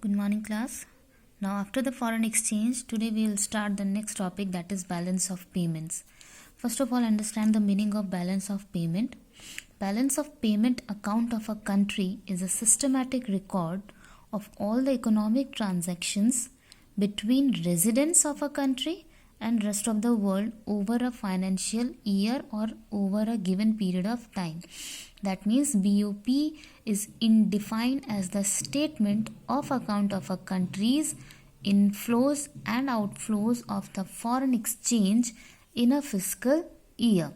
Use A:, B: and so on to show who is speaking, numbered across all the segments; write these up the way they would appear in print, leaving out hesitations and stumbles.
A: Good morning, class. Now, after the foreign exchange, today we will start the next topic, that is balance of payments. First of all, understand the meaning of balance of payment. Balance of payment account of a country is a systematic record of all the economic transactions between residents of a country and rest of the world over a financial year or over a given period of time. That means BOP is defined as the statement of account of a country's inflows and outflows of the foreign exchange in a fiscal year.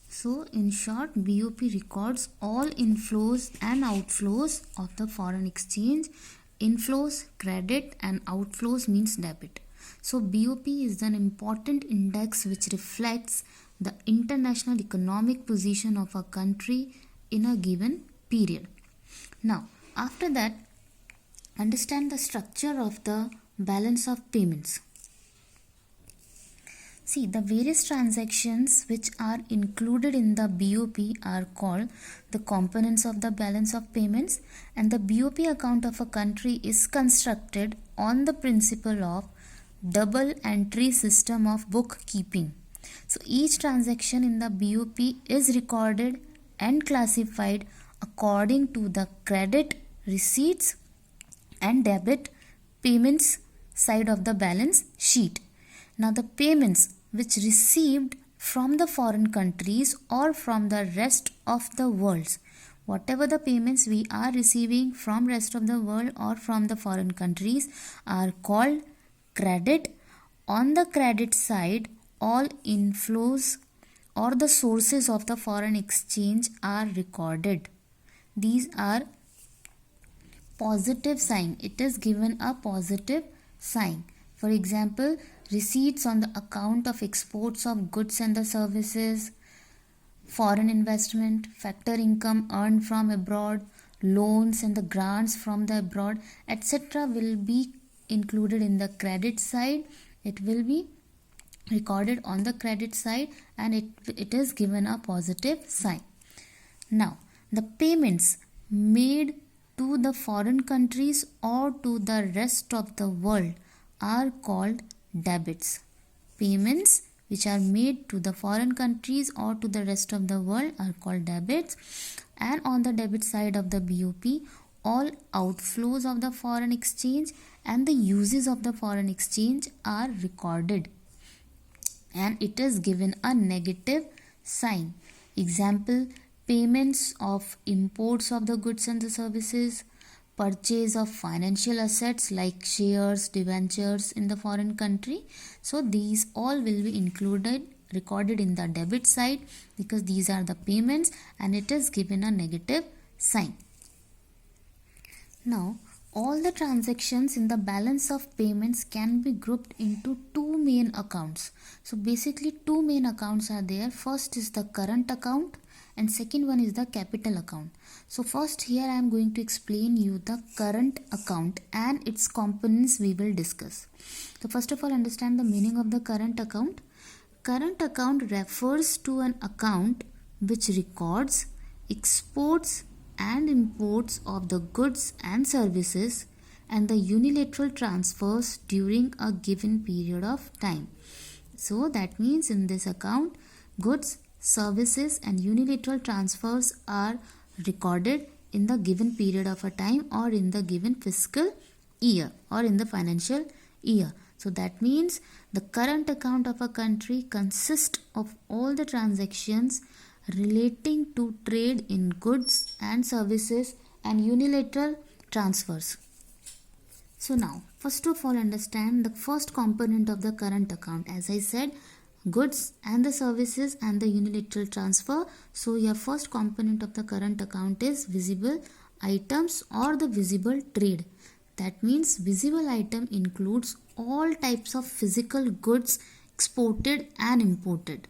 A: So, in short, BOP records all inflows and outflows of the foreign exchange. Inflows, credit, and outflows means debit. So, BOP is an important index which reflects the international economic position of a country in a given period. Now, after that, understand the structure of the balance of payments. See, the various transactions which are included in the BOP are called the components of the balance of payments, and the BOP account of a country is constructed on the principle of double entry system of bookkeeping. So each transaction in the BOP is recorded and classified according to the credit, receipts and debit payments side of the balance sheet. Now the payments which received from the foreign countries or from the rest of the world, whatever the payments we are receiving from rest of the world or from the foreign countries are called credit. On the credit side, all inflows or the sources of the foreign exchange are recorded. These are positive sign. It is given a positive sign. For example, receipts on the account of exports of goods and the services, foreign investment, factor income earned from abroad, loans and the grants from the abroad, etc. will be included in the credit side. It will be recorded on the credit side and it is given a positive sign. Now, the payments made to the foreign countries or to the rest of the world are called debits. Payments which are made to the foreign countries or to the rest of the world are called debits, and on the debit side of the BOP, all outflows of the foreign exchange and the uses of the foreign exchange are recorded and it is given a negative sign. Example, payments of imports of the goods and the services, purchase of financial assets like shares, debentures in the foreign country. So these all will be recorded in the debit side because these are the payments and it is given a negative sign. Now, all the transactions in the balance of payments can be grouped into two main accounts. So basically two main accounts are there. First is the current account and second one is the capital account. So first here I am going to explain you the current account and its components we will discuss. So first of all, understand the meaning of the current account. Current account refers to an account which records exports and imports of the goods and services and the unilateral transfers during a given period of time. So that means in this account, goods, services and unilateral transfers are recorded in the given period of a time or in the given fiscal year or in the financial year. So that means the current account of a country consists of all the transactions relating to trade in goods and services and unilateral transfers. So now, first of all, understand the first component of the current account. As I said, goods and the services and the unilateral transfer. So your first component of the current account is visible items or the visible trade. That means visible item includes all types of physical goods exported and imported.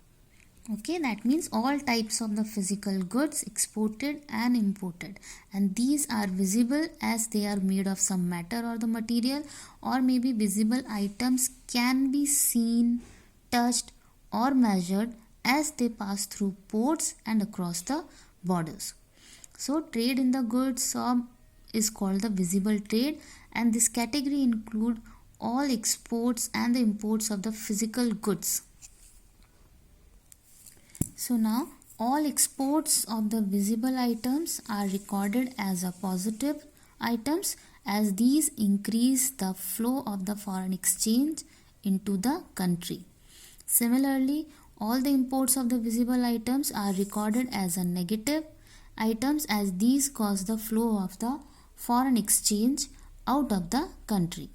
A: Okay, that means all types of the physical goods exported and imported, and these are visible as they are made of some matter or the material, or maybe visible items can be seen, touched or measured as they pass through ports and across the borders. So trade in the goods or is called the visible trade, and this category include all exports and the imports of the physical goods. So now all exports of the visible items are recorded as a positive items, as these increase the flow of the foreign exchange into the country. Similarly, all the imports of the visible items are recorded as a negative items, as these cause the flow of the foreign exchange out of the country.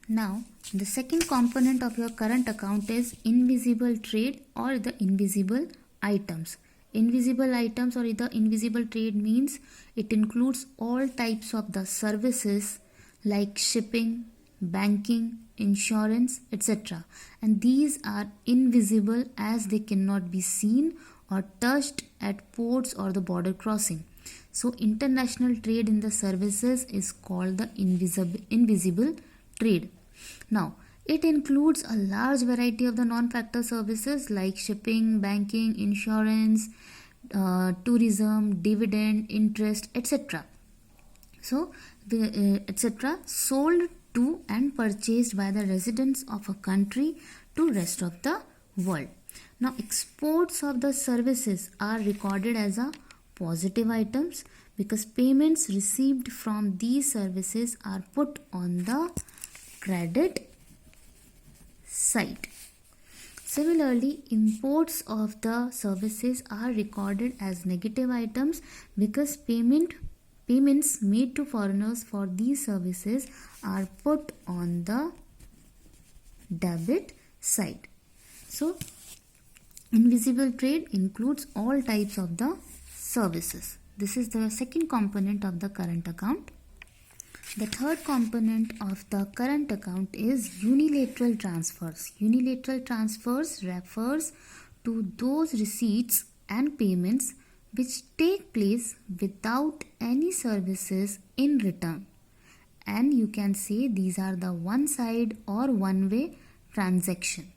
A: Now, the second component of your current account is invisible trade or the invisible items. Invisible items or the invisible trade means it includes all types of the services like shipping, banking, insurance, etc. And these are invisible as they cannot be seen or touched at ports or the border crossing. So international trade in the services is called the invisible trade. Now, it includes a large variety of the non-factor services like shipping, banking, insurance, tourism, dividend, interest, etc. So, etc. sold to and purchased by the residents of a country to rest of the world. Now, exports of the services are recorded as a positive items because payments received from these services are put on the credit side. Similarly, imports of the services are recorded as negative items because payments made to foreigners for these services are put on the debit side. So, invisible trade includes all types of the services. This is the second component of the current account. The third component of the current account is unilateral transfers. Unilateral transfers refers to those receipts and payments which take place without any services in return. And you can say these are the one side or one way transaction.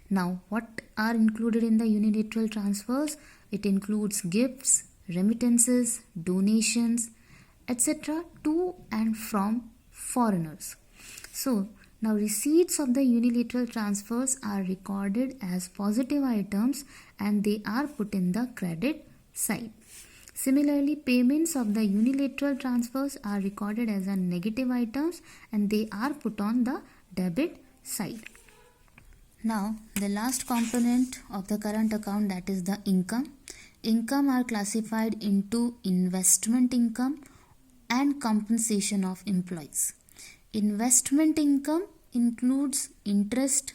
A: Now, what are included in the unilateral transfers? It includes gifts, remittances, donations, etc. to and from foreigners. So, now receipts of the unilateral transfers are recorded as positive items and they are put in the credit side. Similarly, payments of the unilateral transfers are recorded as a negative items and they are put on the debit side. Now, the last component of the current account, that is the income. Income are classified into investment income and compensation of employees. Investment income includes interest,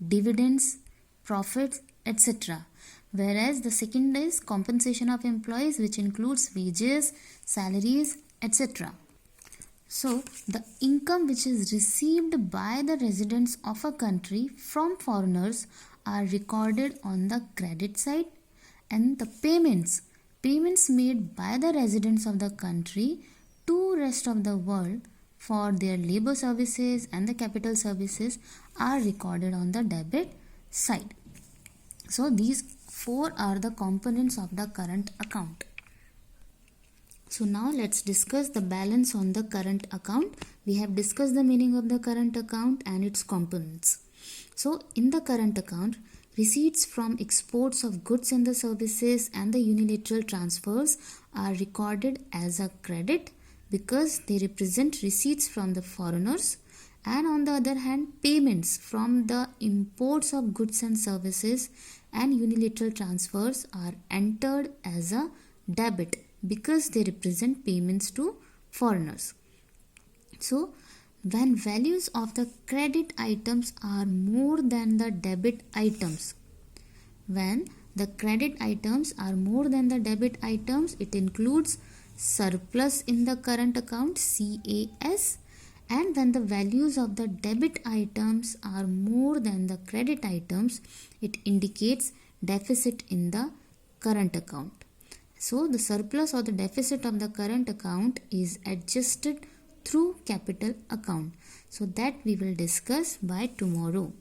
A: dividends, profits, etc. Whereas the second is compensation of employees, which includes wages, salaries, etc. So, the income which is received by the residents of a country from foreigners are recorded on the credit side, and the payments made by the residents of the country to rest of the world for their labor services and the capital services are recorded on the debit side. So these four are the components of the current account. So now let's discuss the balance on the current account. We have discussed the meaning of the current account and its components. So in the current account, receipts from exports of goods and the services and the unilateral transfers are recorded as a credit because they represent receipts from the foreigners, and on the other hand, payments from the imports of goods and services and unilateral transfers are entered as a debit because they represent payments to foreigners. So, when values of the credit items are more than the debit items, when the credit items are more than the debit items, it includes surplus in the current account, CAS, and when the values of the debit items are more than the credit items, it indicates deficit in the current account. So the surplus or the deficit of the current account is adjusted through capital account. So that we will discuss by tomorrow.